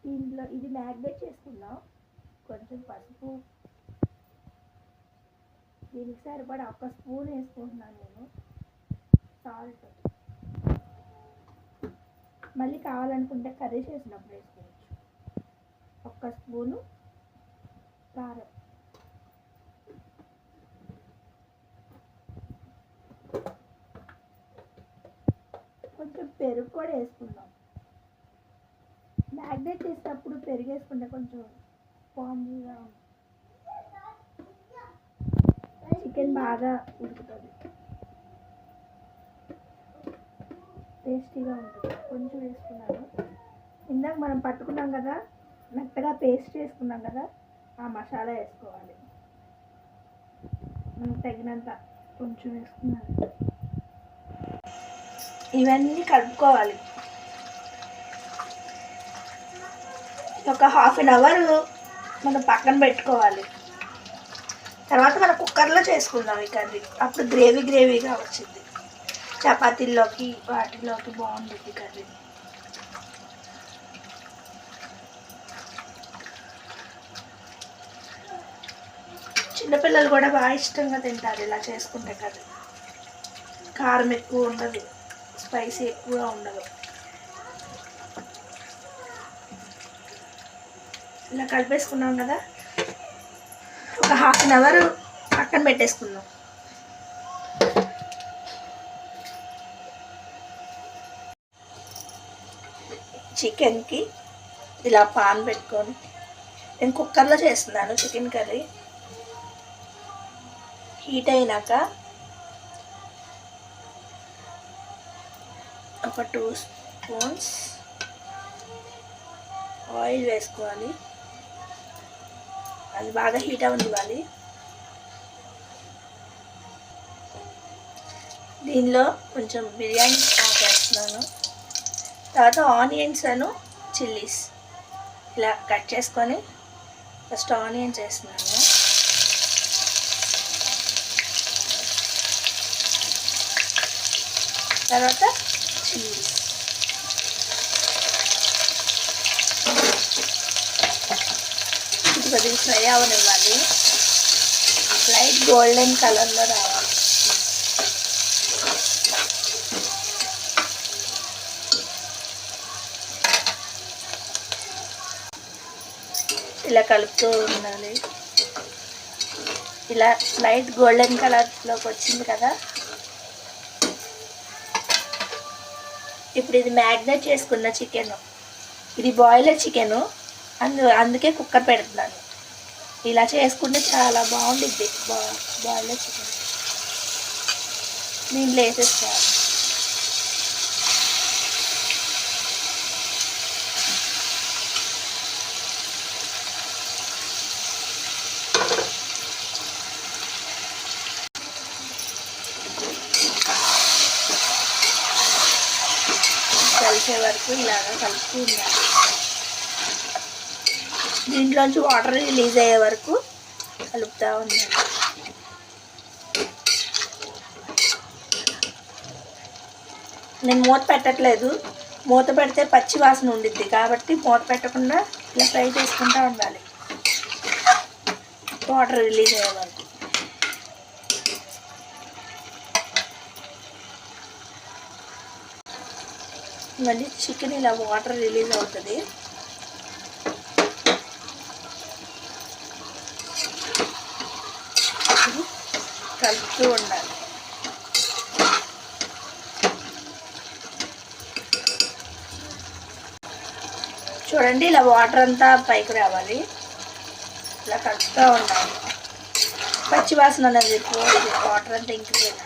దీంట్లో ఇది మ్యాగ్నేట్ చేసుకుందాం. కొంచెం పసుపు, దీనికి సరిపడా 1 స్పూన్ వేసుకుంటున్నాను నేను. సాల్ట్ మళ్ళీ కావాలనుకుంటే కర్రీ చేసినప్పుడు వేసుకోవచ్చు. 1 స్పూను కారం, కొంచెం పెరుగు కూడా వేసుకుందాం. మ్యాగ్నేట్ చేసినప్పుడు పెరుగు వేసుకుంటే కొంచెం స్పాంజీగా ఉంటుంది, చికెన్ బాగా ఉడుకుతుంది, టేస్టీగా ఉంటుంది. కొంచెం వేసుకున్నాను. ఇందాక మనం పట్టుకున్నాం కదా, మెత్తగా పేస్ట్ చేసుకున్నాం కదా, ఆ మసాలా వేసుకోవాలి. తగినంత కొంచెం వేసుకున్నాను. ఇవన్నీ కలుపుకోవాలి. ఒక 1/2 అవర్ మనం పక్కన పెట్టుకోవాలి. తర్వాత మనం కుక్కర్లో చేసుకుందాం ఈ కర్రీ. అప్పుడు గ్రేవీగా వచ్చింది. చపాతీల్లోకి వాటిల్లోకి బాగుంటుంది కర్రీ. చిన్నపిల్లలు కూడా బాగా ఇష్టంగా తింటారు ఇలా చేసుకుంటే కర్రీ. కారం ఎక్కువ ఉండదు, స్పైసీ ఎక్కువగా ఉండదు. ఇలా కలిపేసుకున్నాం కదా, ఒక 1/2 అవర్ పక్కన పెట్టేసుకుందాం. చికెన్కి ఇలా పాన్ పెట్టుకొని, నేను కుక్కర్లో చేస్తున్నాను చికెన్ కర్రీ. హీట్ అయినాక ఒక 2 స్పూన్స్ ఆయిల్ వేసుకోవాలి. అది బాగా హీట్ అవ్వాలి. దీనిలో కొంచెం బిర్యానీ ఆకు వేస్తున్నాను. తర్వాత ఆనియన్స్ అను చిల్లీస్ ఇలా కట్ చేసుకొని ఫస్ట్ ఆనియన్స్ వేస్తున్నాను. తర్వాత చిల్లీస్, ఇది కొద్దిగా ఫ్రై అవ్వనివ్వాలి. లైట్ గోల్డెన్ కలర్లో రావాలి. ఇలా కలుపుతూ ఉండాలి. ఇలా లైట్ గోల్డెన్ కలర్లోకి వచ్చింది కదా, ఇప్పుడు ఇది మ్యాగ్నేట్ చేసుకున్న చికెన్. ఇది బాయిలర్ చికెను, అందుకే కుక్కర్ పెడుతున్నాను. ఇలా చేసుకుంటే చాలా బాగుంటుంది బాయిలర్ చికెన్. దీంట్లో వేసేసుకోవాలి. కలిసే వరకు ఇలాగా కలుపుతూ ఉండాలి. దీంట్లోంచి వాటర్ రిలీజ్ అయ్యే వరకు కలుపుతూ ఉండాలి. నేను మూత పెట్టట్లేదు. మూత పెడితే పచ్చి వాసన ఉండిద్ది కాబట్టి మూత పెట్టకుండా ఇలా ఫ్రై చేసుకుంటూ ఉండాలి వాటర్ రిలీజ్ అయ్యే వరకు. మళ్ళీ చికెన్ ఇలా వాటర్ రిలీజ్ అవుతుంది. కలుపుతూ ఉండాలి. చూడండి, ఇలా వాటర్ అంతా పైకి రావాలి. ఇలా కలుపుతూ ఉండాలి. పచ్చి వాసన అనేది పోతుంది, వాటర్ అంతా ఇంకిపోయింది.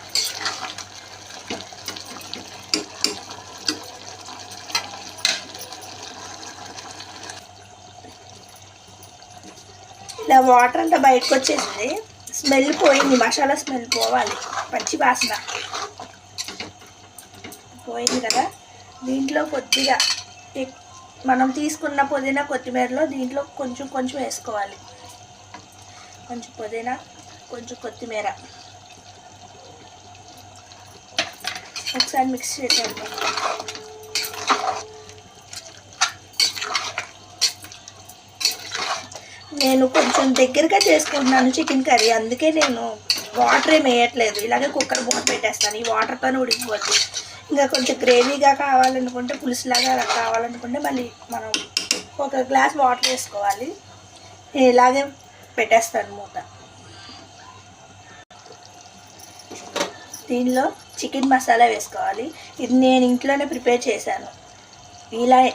ఇలా వాటర్ అంతా బయటకు వచ్చేసింది. స్మెల్ పోయింది, మసాలా స్మెల్ పోవాలి, పచ్చి వాసన పోయింది కదా. దీంట్లో కొద్దిగా మనం తీసుకున్న పుదీనా కొత్తిమీరలో దీంట్లో కొంచెం కొంచెం వేసుకోవాలి. కొంచెం పుదీనా, కొంచెం కొత్తిమీర, ఒకసారి మిక్స్ చేసేద్దాం. నేను కొంచెం దగ్గరగా చేసుకుంటున్నాను చికెన్ కర్రీ, అందుకే నేను వాటర్ ఏమి వేయట్లేదు. ఇలాగే కుక్కర్ మూత పెట్టేస్తాను, ఈ వాటర్తోనే ఉడికిపోద్ది. ఇంకా కొంచెం గ్రేవీగా కావాలనుకుంటే, పులుసులాగా అలా కావాలనుకుంటే మళ్ళీ మనం ఒక గ్లాస్ వాటర్ వేసుకోవాలి. నేను ఇలాగే పెట్టేస్తాను మూత. దీనిలో చికెన్ మసాలా వేసుకోవాలి. ఇది నేను ఇంట్లోనే ప్రిపేర్ చేశాను.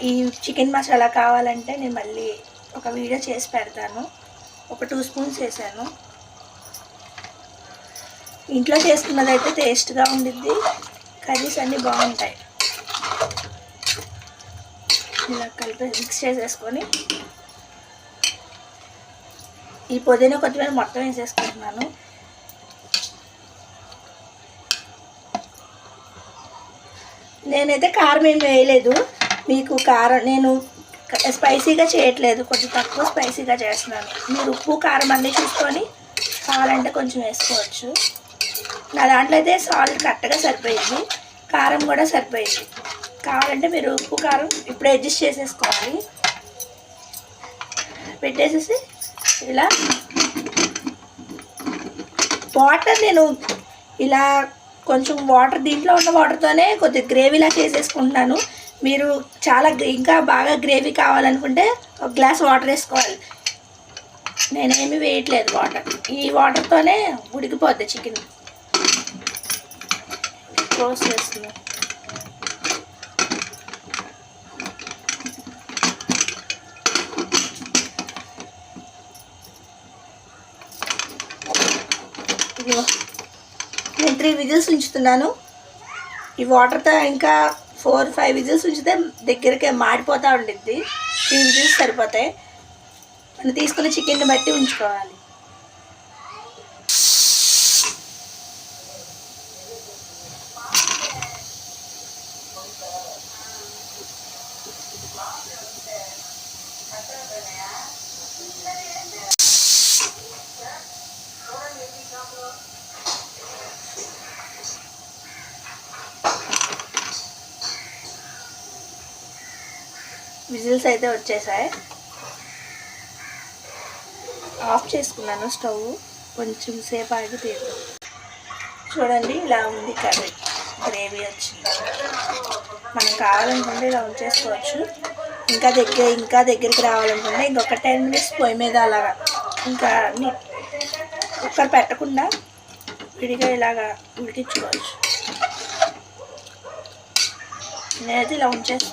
ఈ చికెన్ మసాలా కావాలంటే నేను మళ్ళీ ఒక వీడియో చేసి పెడతాను. ఒక 2 స్పూన్స్ వేసాను. ఇంట్లో చేసుకున్నదైతే టేస్ట్గా ఉండిద్ది, కర్రీస్ అన్నీ బాగుంటాయి. ఇలా కలిపి మిక్స్ చేసేసుకొని ఈ పుదీనా కొత్తిమీర మొత్తం వేసేసుకుంటున్నాను. నేనైతే కారం ఏమి వేయలేదు. మీకు కారం నేను స్పైసీగా చేయట్లేదు, కొంచెం తక్కువ స్పైసీగా చేస్తున్నాను. మీరు ఉప్పు కారం అన్నీ చూసుకొని కావాలంటే కొంచెం వేసుకోవచ్చు. నా దాంట్లో అయితే సాల్ట్ కరెక్ట్గా సరిపోయింది, కారం కూడా సరిపోయింది. కావాలంటే మీరు ఉప్పు కారం ఇప్పుడు అడ్జస్ట్ చేసేసుకోవాలి. పెట్టేసేసి ఇలా వాటర్ నేను ఇలా కొంచెం వాటర్ దీంట్లో ఉన్న వాటర్తోనే కొద్దిగా గ్రేవీలా చేసేసుకుంటున్నాను. మీరు చాలా ఇంకా బాగా గ్రేవీ కావాలనుకుంటే ఒక గ్లాస్ వాటర్ వేసుకోవాలి. నేనేమి వేయట్లేదు వాటర్, ఈ వాటర్తోనే ఉడికిపోద్ది చికెన్. క్లోజ్ చేస్తున్నాను. నేను 3 విజిల్స్ ఉంచుతున్నాను. ఈ వాటర్తో ఇంకా 4-5 విజిల్స్ ఉంచితే దగ్గరికి మాడిపోతూ ఉండిద్ది. 3 విజిల్స్ సరిపోతాయి. మనం తీసుకున్న చికెన్ని బట్టి ఉంచుకోవాలి. విజిల్స్ అయితే వచ్చేసాయి. ఆఫ్ చేసుకున్నాను స్టవ్. కొంచెం సేపు ఆగి తీద్దాం. చూడండి ఇలా ఉంది కర్రీ, గ్రేవీ వచ్చింది. మనం కావాలనుకుంటే ఇలా ఉంచేసుకోవచ్చు. ఇంకా దగ్గరికి రావాలనుకుంటే ఇంకొక 10 మినిట్స్ పొయ్యి మీద అలాగా, ఇంకా కుక్కర్ పెట్టకుండా విడిగా ఇలాగా ఉడికించుకోవచ్చు. నేనైతే ఇలా ఉంచేస్తాను.